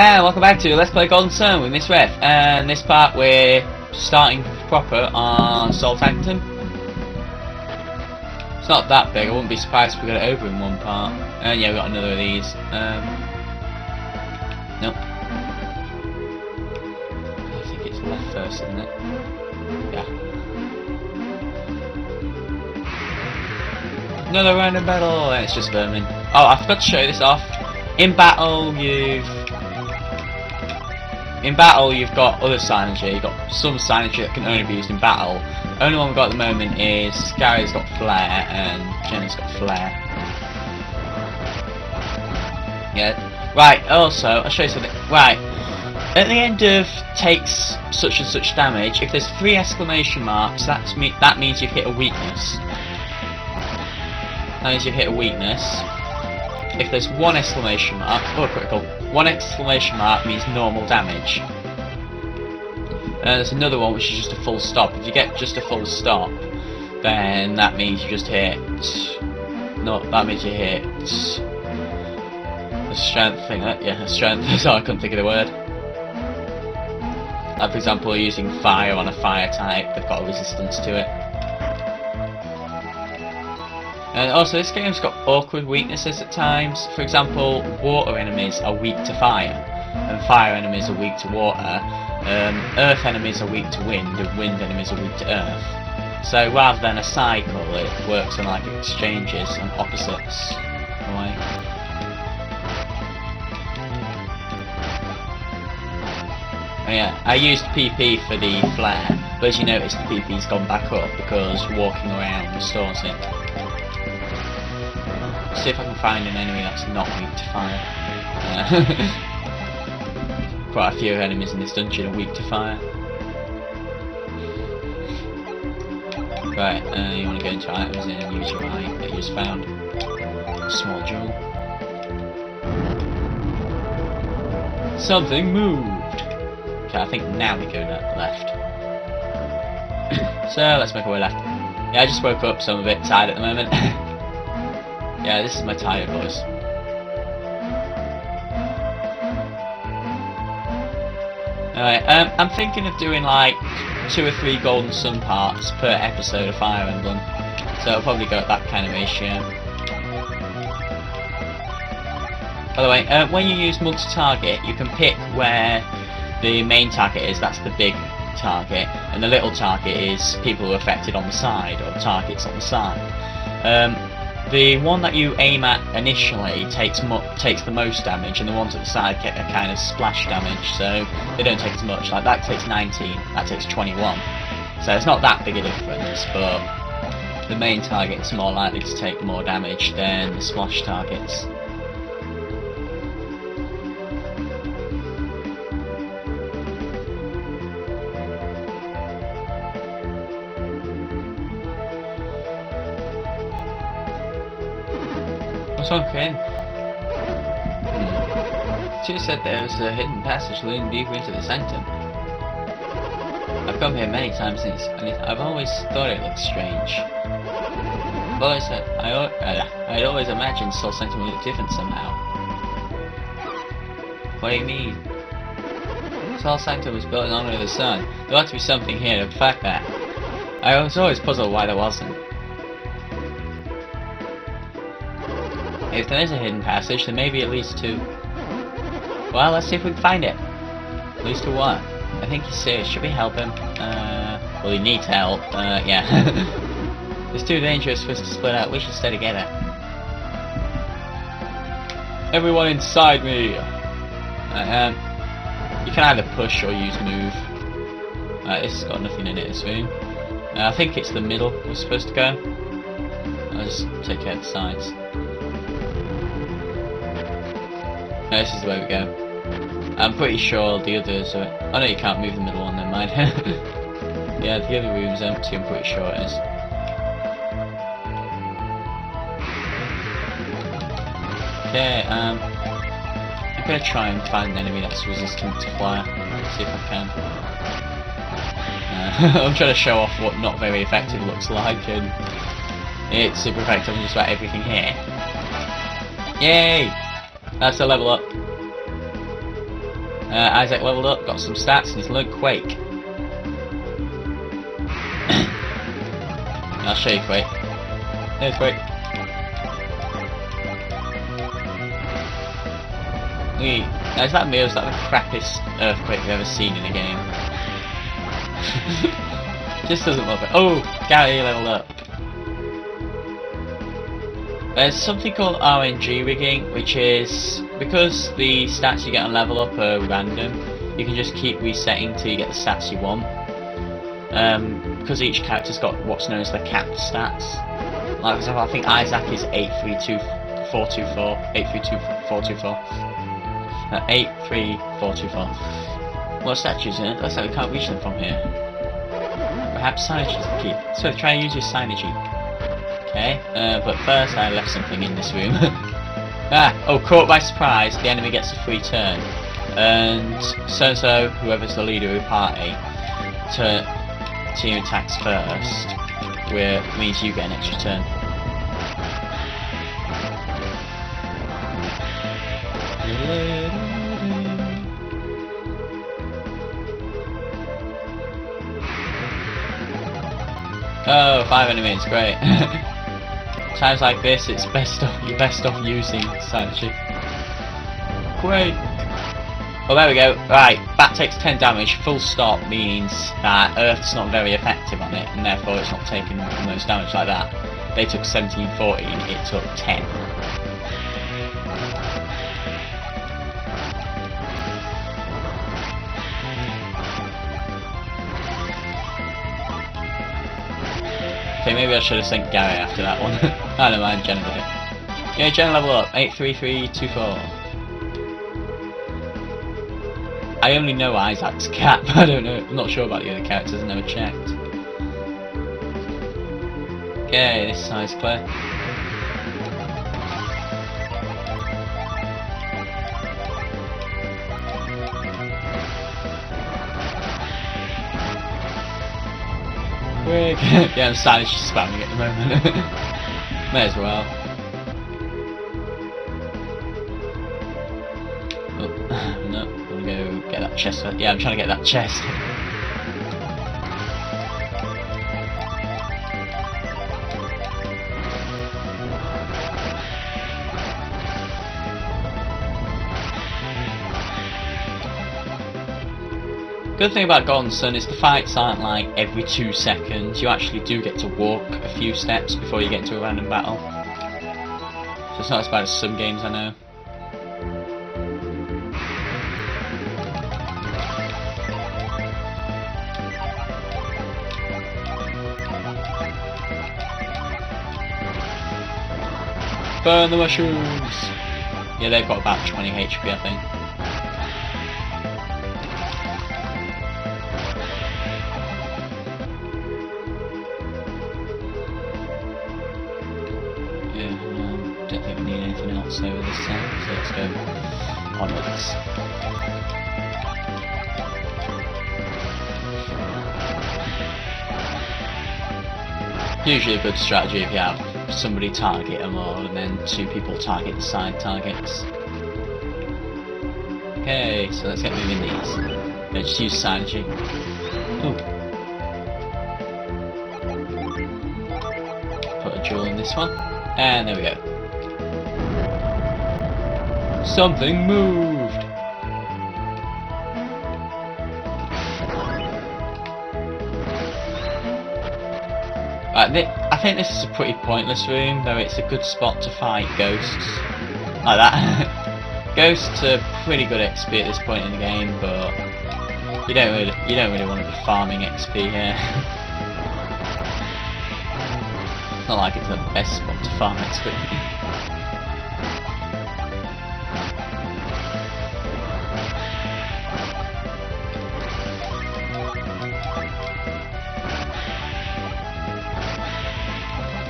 And welcome back to Let's Play Golden Sun with Miss Swithe. And this part we're starting proper on Sol Sanctum. It's not that big, I wouldn't be surprised if we got it over in one part. And yeah, we got another of these. Nope. I think it's left first, isn't it? Yeah. Another random battle, and it's just vermin. Oh, I forgot to show this off. In battle, you've got other signage here. You've got some signage that can only be used in battle. The only one we've got at the moment is Gary's got flare and Jenna's got flare. Yeah. Right, also, I'll show you something. Right. At the end of takes such and such damage, if there's 3 exclamation marks, that means you've hit a weakness. That means you've hit a weakness. If there's 1 exclamation mark, or critical, 1 exclamation mark means normal damage. There's another one which is just a full stop. If you get just a full stop, then that means you just hit. No, that means you hit a strength thing. Yeah, a strength. Sorry, I couldn't think of the word. Like for example, using fire on a fire type, they've got a resistance to it. And also this game's got awkward weaknesses at times. For example, water enemies are weak to fire, and fire enemies are weak to water. Earth enemies are weak to wind, and wind enemies are weak to earth. So rather than a cycle, it works on like exchanges and opposites. Right. Oh yeah, I used PP for the flare, but as you notice the PP's gone back up because walking around restores it. See if I can find an enemy that's not weak to fire. Quite a few enemies in this dungeon are weak to fire. Right, you want to go into items and use your eye that you just found. A small jewel. Something moved! Okay, I think now we go left. So, let's make our way left. Yeah, I just woke up, so I'm a bit tired at the moment. Yeah, this is my tired voice. Alright, I'm thinking of doing like 2 or 3 Golden Sun parts per episode of Fire Emblem. So I'll probably go at that kind of ratio. By the way, when you use multi-target, you can pick where the main target is, that's the big target, and the little target is people who are affected on the side, or targets on the side. The one that you aim at initially takes the most damage, and the ones at the side get a kind of splash damage, so they don't take as much. Like that takes 19, that takes 21. So it's not that big a difference, but the main target's more likely to take more damage than the splash targets. What's wrong, Crane? She said there was a hidden passage leading deeper into the sanctum. I've come here many times since, and I've always thought it looked strange. I'd always imagined Sol Sanctum would look different somehow. What do you mean? Sol Sanctum was built in honor of the sun. There ought to be something here to fact that. I was always puzzled why there wasn't. If there is a hidden passage, then maybe it leads to... Well, let's see if we can find it. Leads to what? I think he's serious. Should we help him? Well, he needs help. Yeah. It's too dangerous for us to split out. We should stay together. Everyone inside me! You can either push or use move. This has got nothing in it, this room. I think it's the middle we're supposed to go. I'll just take care of the sides. No, this is the way we go. I'm pretty sure the others are... Oh no, you can't move the middle one, never mind. Yeah, the other room's empty, I'm pretty sure it is. Okay, I'm gonna try and find an enemy that's resistant to fire. See if I can. I'm trying to show off what not very effective looks like, and it's super effective on just about everything here. Yay! That's a level up. Isaac leveled up, got some stats, and he's learned Quake. I'll show you Quake. There's Quake. Now is that me or is that the crappiest earthquake you've ever seen in a game? Just doesn't look it. Oh! Gary leveled up. There's something called RNG rigging, which is because the stats you get on level up are random, you can just keep resetting till you get the stats you want. Because each character's got what's known as the capped stats. Like for example, I think Isaac is 832424. 832424. 83424. What statues in it? Looks like we can't reach them from here. Perhaps signage is the key. So try and use your signage. Okay, but first I left something in this room. Caught by surprise, the enemy gets a free turn. And so, whoever's the leader of the party, team attacks first, which means you get an extra turn. Oh, 5 enemies, great. Times like this, you're best off using Sanchi. Great. Well, there we go. Right, that takes 10 damage. Full stop means that Earth's not very effective on it, and therefore it's not taking the most damage like that. They took 17, 14, it took 10. Okay, maybe I should have sent Gary after that one. I don't mind, Jenna did it. Yeah, Jenna level up, 83324. I only know Isaac's cap, I don't know, I'm not sure about the other characters, I never checked. Okay, this side's clear. Quick! Yeah, I'm Spanish spamming at the moment. May as well. Oh, no, I'm gonna go get that chest. Yeah, I'm trying to get that chest. Good thing about Golden Sun is the fights aren't like every 2 seconds. You actually do get to walk a few steps before you get into a random battle. So it's not as bad as some games I know. Burn the mushrooms! Yeah, they've got about 20 HP, I think. Don't think we need anything else over this time, so let's go onwards. Usually a good strategy if you have somebody target them all and then 2 people target the side targets. Okay, so let's get moving these. Let's just use synergy. Ooh. Put a jewel in this one, and there we go. Something moved! I think this is a pretty pointless room, though it's a good spot to fight ghosts. Like that. Ghosts are pretty good XP at this point in the game, but you don't really want to be farming XP here. It's not like it's the best spot to farm XP.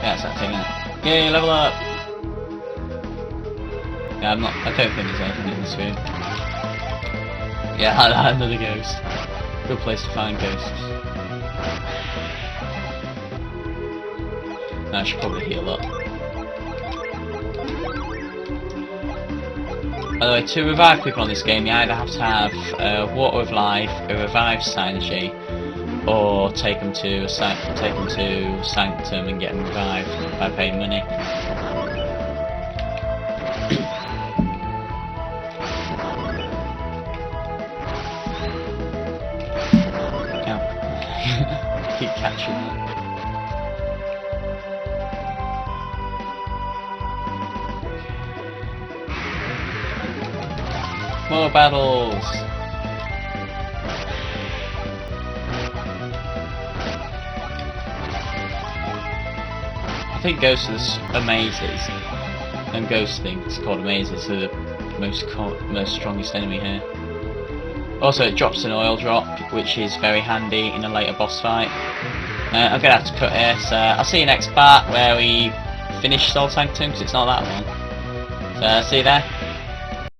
Yeah, it's that thing there. Yay, level up! Yeah, I don't think there's anything in this room. Yeah, another ghost. Good place to find ghosts. I should probably heal up. By the way, to revive people on this game, you either have to have Water of Life, a Revive Synergy, or take them to Sanctum and get them revived by paying money. Keep catching that. More battles! I think Ghosts are mazes, and Ghost things called mazes are the most strongest enemy here. Also, it drops an oil drop, which is very handy in a later boss fight. I'm gonna have to cut here, so I'll see you next part where we finish Sol Sanctum, because it's not that one. So see you there.